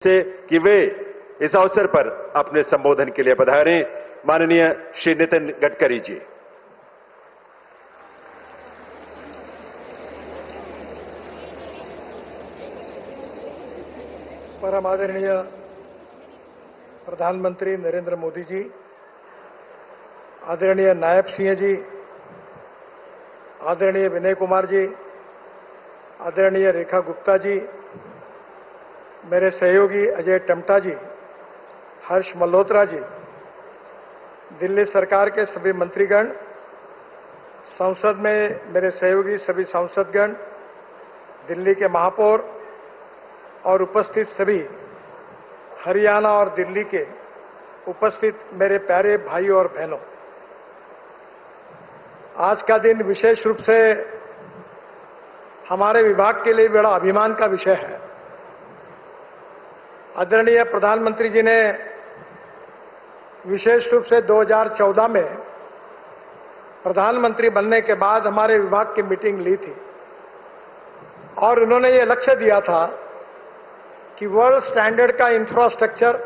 से कि वे इस अवसर पर अपने संबोधन के लिए पधारें। माननीय श्री नितिन गडकरी जी। परम आदरणीय प्रधानमंत्री नरेंद्र मोदी जी, आदरणीय नायब सिंह जी, आदरणीय विनय कुमार जी, आदरणीय रेखा गुप्ता जी, मेरे सहयोगी अजय टमटा जी, हर्ष मल्होत्रा जी, दिल्ली सरकार के सभी मंत्रीगण, संसद में मेरे सहयोगी सभी सांसदगण, दिल्ली के महापौर और उपस्थित सभी हरियाणा और दिल्ली के उपस्थित मेरे प्यारे भाइयों और बहनों, आज का दिन विशेष रूप से हमारे विभाग के लिए बड़ा अभिमान का विषय है। आदरणीय प्रधानमंत्री जी ने विशेष रूप से 2014 में प्रधानमंत्री बनने के बाद हमारे विभाग की मीटिंग ली थी और उन्होंने ये लक्ष्य दिया था कि वर्ल्ड स्टैंडर्ड का इंफ्रास्ट्रक्चर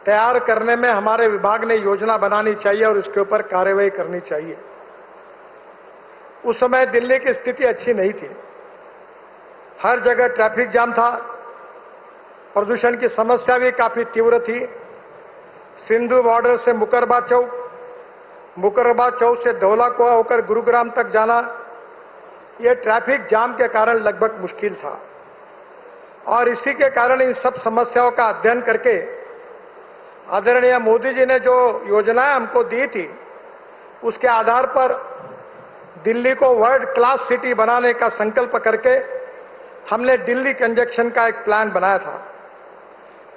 तैयार करने में हमारे विभाग ने योजना बनानी चाहिए और उसके ऊपर कार्रवाई करनी चाहिए। उस समय दिल्ली की स्थिति अच्छी नहीं थी, हर जगह ट्रैफिक जाम था, प्रदूषण की समस्या भी काफी तीव्र थी। सिंधु बॉर्डर से मुकरबा चौक से धौला कुआं होकर गुरुग्राम तक जाना, यह ट्रैफिक जाम के कारण लगभग मुश्किल था और इसी के कारण इन सब समस्याओं का अध्ययन करके आदरणीय मोदी जी ने जो योजनाएं हमको दी थी, उसके आधार पर दिल्ली को वर्ल्ड क्लास सिटी बनाने का संकल्प करके हमने दिल्ली कंजक्शन का एक प्लान बनाया था।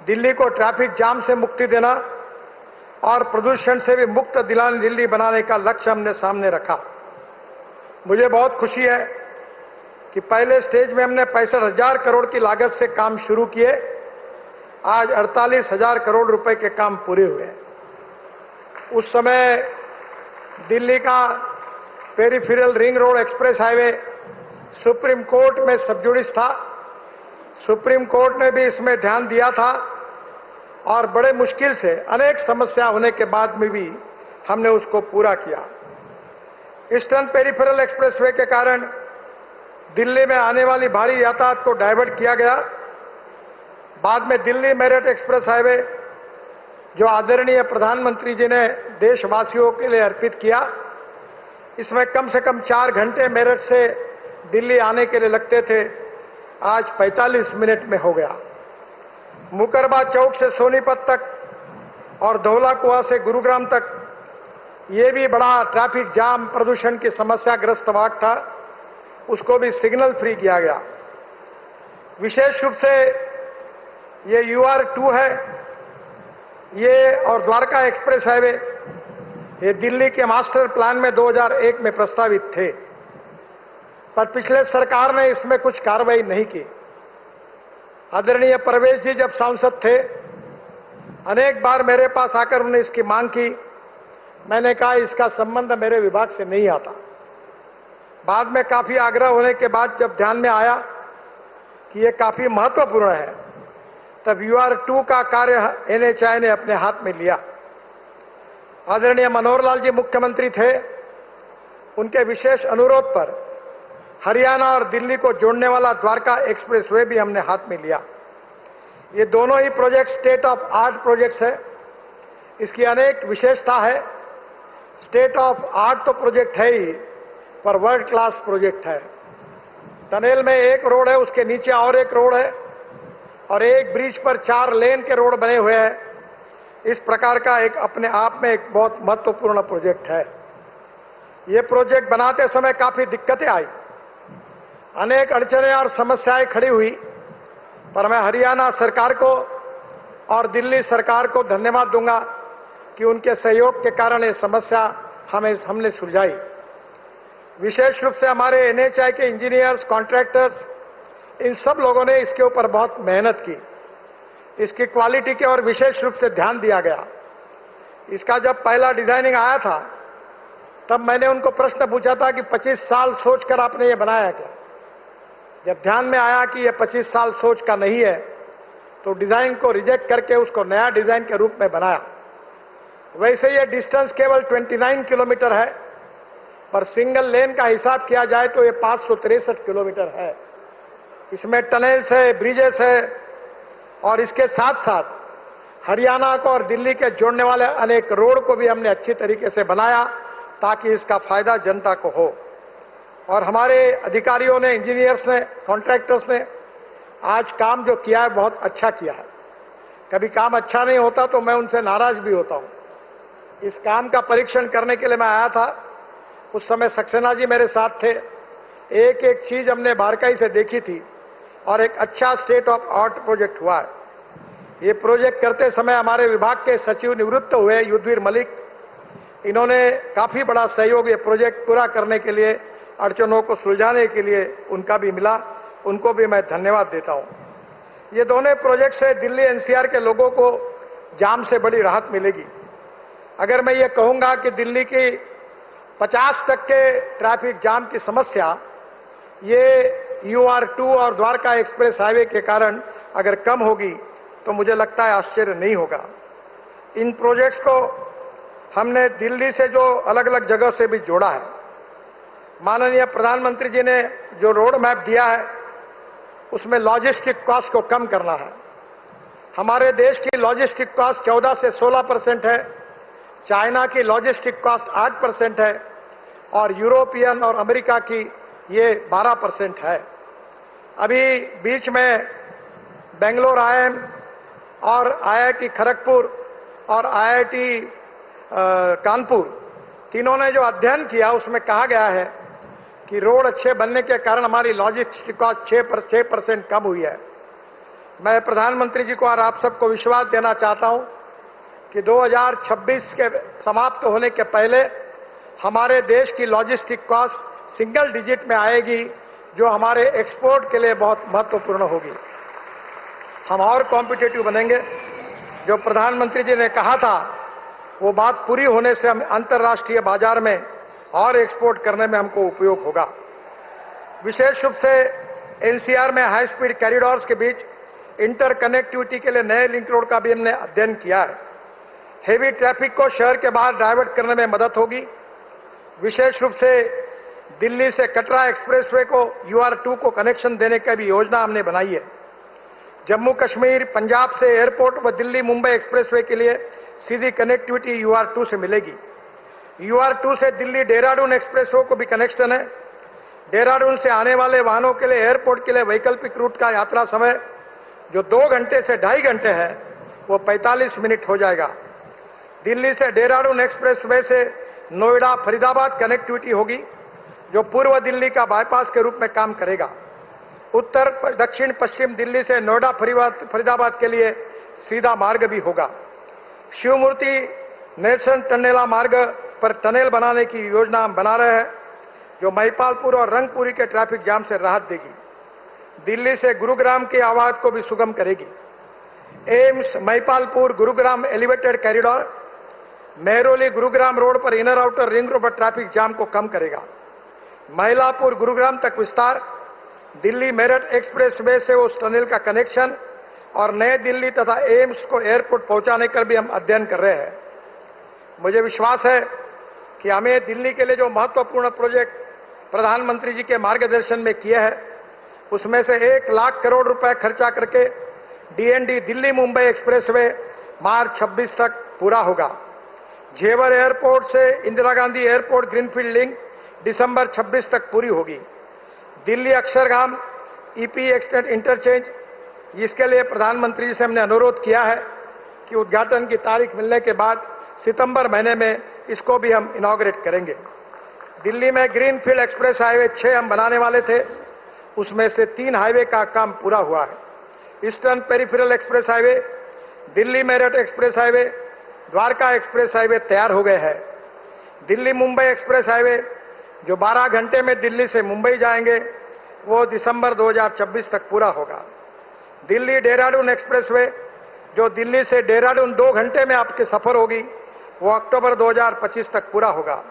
दिल्ली को ट्रैफिक जाम से मुक्ति देना और प्रदूषण से भी मुक्त दिल्ली बनाने का लक्ष्य हमने सामने रखा। मुझे बहुत खुशी है कि पहले स्टेज में हमने 65,000 करोड़ की लागत से काम शुरू किए, आज 48,000 करोड़ रुपए के काम पूरे हुए। उस समय दिल्ली का peripheral ring road express highway supreme court में सबजुडिस था। सुप्रीम कोर्ट ने भी इसमें ध्यान दिया था और बड़े मुश्किल से अनेक समस्या होने के बाद में भी हमने उसको पूरा किया। ईस्टर्न पेरिफेरल एक्सप्रेसवे के कारण दिल्ली में आने वाली भारी यातायात को डाइवर्ट किया गया। बाद में दिल्ली मेरठ एक्सप्रेस हाईवे, जो आदरणीय प्रधानमंत्री जी ने देशवासियों के लिए अर्पित किया, इसमें कम से कम 4 घंटे मेरठ से दिल्ली आने के लिए लगते थे, आज 45 मिनट में हो गया। मुकरबा चौक से सोनीपत तक और धौला कुआं से गुरुग्राम तक ये भी बड़ा ट्रैफिक जाम प्रदूषण की समस्या ग्रस्त भाग था, उसको भी सिग्नल फ्री किया गया। विशेष रूप से ये UR2 है, ये और द्वारका एक्सप्रेस हाईवे, ये दिल्ली के मास्टर प्लान में 2001 में प्रस्तावित थे, पर पिछले सरकार ने इसमें कुछ कार्रवाई नहीं की। आदरणीय परवेश जी जब सांसद थे, अनेक बार मेरे पास आकर उन्होंने इसकी मांग की। मैंने कहा इसका संबंध मेरे विभाग से नहीं आता। बाद में काफी आग्रह होने के बाद जब ध्यान में आया कि ये काफी महत्वपूर्ण है, तब UR2 का कार्य NHAI ने अपने हाथ में लिया। आदरणीय मनोहर लाल जी मुख्यमंत्री थे, उनके विशेष अनुरोध पर हरियाणा और दिल्ली को जोड़ने वाला द्वारका एक्सप्रेसवे भी हमने हाथ में लिया। ये दोनों ही project state of art projects है। इसकी अनेक विशेषता है। स्टेट ऑफ आर्ट तो प्रोजेक्ट है ही, पर वर्ल्ड क्लास प्रोजेक्ट है। टनल में एक रोड है, उसके नीचे और एक रोड है और एक ब्रिज पर 4 लेन के रोड बने हुए हैं। इस प्रकार का एक अपने आप में एक बहुत महत्वपूर्ण प्रोजेक्ट है। ये प्रोजेक्ट बनाते समय काफी दिक्कतें आई, अनेक अड़चनें और समस्याएं खड़ी हुई, पर मैं हरियाणा सरकार को और दिल्ली सरकार को धन्यवाद दूंगा कि उनके सहयोग के कारण ये समस्या हमने सुलझाई। विशेष रूप से हमारे NHAI के इंजीनियर्स, कॉन्ट्रैक्टर्स, इन सब लोगों ने इसके ऊपर बहुत मेहनत की। इसकी क्वालिटी के और विशेष रूप से ध्यान दिया गया। इसका जब पहला डिजाइनिंग आया था, तब मैंने उनको प्रश्न पूछा था कि 25 साल सोचकर आपने ये बनाया क्या? जब ध्यान में आया कि ये 25 साल सोच का नहीं है, तो डिजाइन को रिजेक्ट करके उसको नया डिजाइन के रूप में बनाया। वैसे ये डिस्टेंस केवल 29 किलोमीटर है, पर सिंगल लेन का हिसाब किया जाए तो ये 563 किलोमीटर है। इसमें टनल्स है, ब्रिजेस है और इसके साथ साथ हरियाणा को और दिल्ली के जोड़ने वाले अनेक रोड को भी हमने अच्छी तरीके से बनाया ताकि इसका फायदा जनता को हो। और हमारे अधिकारियों ने, इंजीनियर्स ने, कॉन्ट्रैक्टर्स ने आज काम जो किया है बहुत अच्छा किया है। कभी काम अच्छा नहीं होता तो मैं उनसे नाराज भी होता हूं। इस काम का परीक्षण करने के लिए मैं आया था, उस समय सक्सेना जी मेरे साथ थे। एक एक चीज हमने बारीकी से देखी थी और एक अच्छा स्टेट ऑफ आर्ट प्रोजेक्ट हुआ है। ये प्रोजेक्ट करते समय हमारे विभाग के सचिव निवृत्त हुए युद्धवीर मलिक, इन्होंने काफी बड़ा सहयोग ये प्रोजेक्ट पूरा करने के लिए, अड़चनों को सुलझाने के लिए उनका भी मिला। उनको भी मैं धन्यवाद देता हूं। ये दोनों प्रोजेक्ट से दिल्ली एनसीआर के लोगों को जाम से बड़ी राहत मिलेगी। अगर मैं ये कहूंगा कि दिल्ली की 50% ट्रैफिक जाम की समस्या ये UR2 और द्वारका एक्सप्रेस हाईवे के कारण अगर कम होगी तो मुझे लगता है आश्चर्य नहीं होगा। इन प्रोजेक्ट्स को हमने दिल्ली से जो अलग अलग जगह से भी जोड़ा है। माननीय प्रधानमंत्री जी ने जो रोड मैप दिया है उसमें लॉजिस्टिक कॉस्ट को कम करना है। हमारे देश की लॉजिस्टिक कॉस्ट 14 से 16% है, चाइना की लॉजिस्टिक कॉस्ट 8% है और यूरोपियन और अमेरिका की ये 12% है। अभी बीच में बेंगलोर IIM और IIT खड़गपुर और IIT कानपुर तीनों ने जो अध्ययन किया उसमें कहा गया है कि रोड अच्छे बनने के कारण हमारी लॉजिस्टिक कॉस्ट 6% कम हुई है। मैं प्रधानमंत्री जी को और आप सबको विश्वास देना चाहता हूं कि 2026 के समाप्त होने के पहले हमारे देश की लॉजिस्टिक कॉस्ट सिंगल डिजिट में आएगी, जो हमारे एक्सपोर्ट के लिए बहुत महत्वपूर्ण होगी। हम और कॉम्पिटिटिव बनेंगे। जो प्रधानमंत्री जी ने कहा था वो बात पूरी होने से हम अंतर्राष्ट्रीय बाजार में और एक्सपोर्ट करने में हमको उपयोग होगा। विशेष रूप से एनसीआर में हाई स्पीड कॉरिडोर्स के बीच इंटर कनेक्टिविटी के लिए नए लिंक रोड का भी हमने अध्ययन किया है। हेवी ट्रैफिक को शहर के बाहर डाइवर्ट करने में मदद होगी। विशेष रूप से दिल्ली से कटरा एक्सप्रेसवे को UR2 को कनेक्शन देने की भी योजना हमने बनाई है। जम्मू कश्मीर, पंजाब से एयरपोर्ट व दिल्ली मुंबई एक्सप्रेसवे के लिए सीधी कनेक्टिविटी UR2 से मिलेगी। UR2 से दिल्ली देहरादून एक्सप्रेसवे को भी कनेक्शन है। देहरादून से आने वाले वाहनों के लिए एयरपोर्ट के लिए वैकल्पिक रूट का यात्रा समय जो 2 घंटे से 2.5 घंटे है वो 45 मिनट हो जाएगा। दिल्ली से देहरादून एक्सप्रेसवे से नोएडा फरीदाबाद कनेक्टिविटी होगी, जो पूर्व दिल्ली का बाईपास के रूप में काम करेगा। उत्तर दक्षिण पश्चिम दिल्ली से नोएडा फरीदाबाद के लिए सीधा मार्ग भी होगा। शिवमूर्ति नेल्सन टनेला मार्ग पर टनल बनाने की योजना हम बना रहे हैं, जो महिपालपुर और रंगपुरी के ट्रैफिक जाम से राहत देगी। दिल्ली से गुरुग्राम की आवाज को भी सुगम करेगी। AIIMS Mahipalpur Gurugram elevated corridor Mehrauli Gurugram road पर इनर आउटर रिंग रोड पर ट्रैफिक जाम को कम करेगा। महिलापुर गुरुग्राम तक विस्तार, दिल्ली मेरठ एक्सप्रेसवे से उस टनल का कनेक्शन और नए दिल्ली तथा एम्स को एयरपोर्ट पहुंचाने का भी हम अध्ययन कर रहे हैं। मुझे विश्वास है कि हमें दिल्ली के लिए जो महत्वपूर्ण प्रोजेक्ट प्रधानमंत्री जी के मार्गदर्शन में किए हैं उसमें से 1 लाख करोड़ रुपए खर्चा करके DND दिल्ली मुंबई एक्सप्रेसवे मार्च 26 तक पूरा होगा। झेवर एयरपोर्ट से Indira Gandhi airport greenfield link दिसंबर 26 तक पूरी होगी। Delhi Akshardham EP extent interchange, जिसके लिए प्रधानमंत्री जी से हमने अनुरोध किया है कि उद्घाटन की तारीख मिलने के बाद सितंबर महीने में इसको भी हम इनॉग्रेट करेंगे। दिल्ली में ग्रीनफील्ड एक्सप्रेस हाईवे 6 हम बनाने वाले थे, उसमें से 3 हाईवे का काम पूरा हुआ है। Eastern peripheral express highway, Delhi Meerut express highway, Dwarka express highway तैयार हो गए हैं। दिल्ली मुंबई एक्सप्रेस हाईवे जो 12 घंटे में दिल्ली से मुंबई जाएंगे वो दिसंबर 2026 तक पूरा होगा। दिल्ली देहरादून एक्सप्रेसवे जो दिल्ली से देहरादून 2 घंटे में आपके सफर होगी वो अक्टूबर 2025 तक पूरा होगा।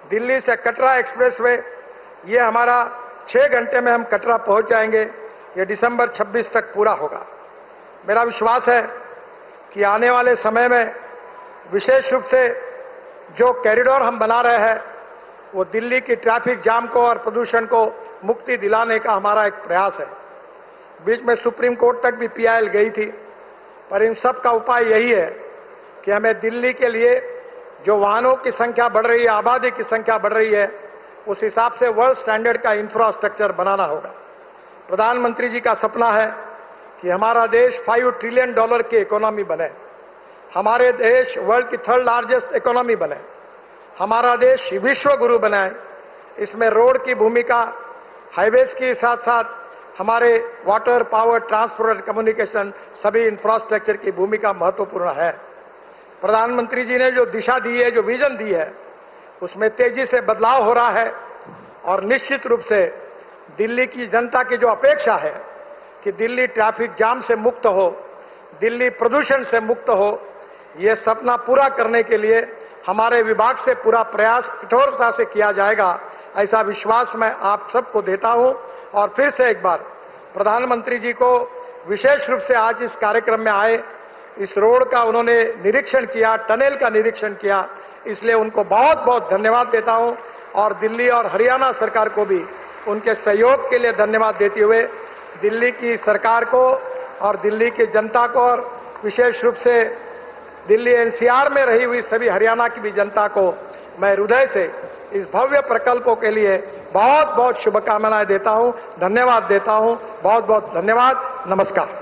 दिल्ली से कटरा एक्सप्रेसवे ये हमारा 6 घंटे में हम कटरा पहुंच जाएंगे, ये दिसंबर 26 तक पूरा होगा। मेरा विश्वास है कि आने वाले समय में विशेष रूप से जो कॉरिडोर हम बना रहे हैं वो दिल्ली की ट्रैफिक जाम को और प्रदूषण को मुक्ति दिलाने का हमारा एक प्रयास है। बीच में सुप्रीम कोर्ट तक भी पीआईएल गई थी, पर इन सब का उपाय यही है कि हमें दिल्ली के लिए जो वाहनों की संख्या बढ़ रही है, आबादी की संख्या बढ़ रही है, उस हिसाब से वर्ल्ड स्टैंडर्ड का इंफ्रास्ट्रक्चर बनाना होगा। प्रधानमंत्री जी का सपना है कि हमारा देश $5 ट्रिलियन की इकोनॉमी बने, हमारे देश वर्ल्ड की 3rd लार्जेस्ट इकोनॉमी बने, हमारा देश विश्व गुरु बनाए। इसमें रोड की भूमिका, हाईवेज के साथ साथ हमारे वाटर, पावर, ट्रांसपोर्ट, कम्युनिकेशन सभी इंफ्रास्ट्रक्चर की भूमिका महत्वपूर्ण है। प्रधानमंत्री जी ने जो दिशा दी है, जो विजन दी है, उसमें तेजी से बदलाव हो रहा है और निश्चित रूप से दिल्ली की जनता की जो अपेक्षा है कि दिल्ली ट्रैफिक जाम से मुक्त हो, दिल्ली प्रदूषण से मुक्त हो, ये सपना पूरा करने के लिए हमारे विभाग से पूरा प्रयास कठोरता से किया जाएगा, ऐसा विश्वास मैं आप सबको देता हूं। और फिर से एक बार प्रधानमंत्री जी को विशेष रूप से आज इस कार्यक्रम में आए, इस रोड का उन्होंने निरीक्षण किया, टनल का निरीक्षण किया, इसलिए उनको बहुत बहुत धन्यवाद देता हूं। और दिल्ली और हरियाणा सरकार को भी उनके सहयोग के लिए धन्यवाद देते हुए दिल्ली की सरकार को और दिल्ली की जनता को और विशेष रूप से दिल्ली एनसीआर में रही हुई सभी हरियाणा की भी जनता को मैं हृदय से इस भव्य प्रकल्पों के लिए बहुत बहुत शुभकामनाएं देता हूं, धन्यवाद देता हूं। बहुत बहुत धन्यवाद। नमस्कार।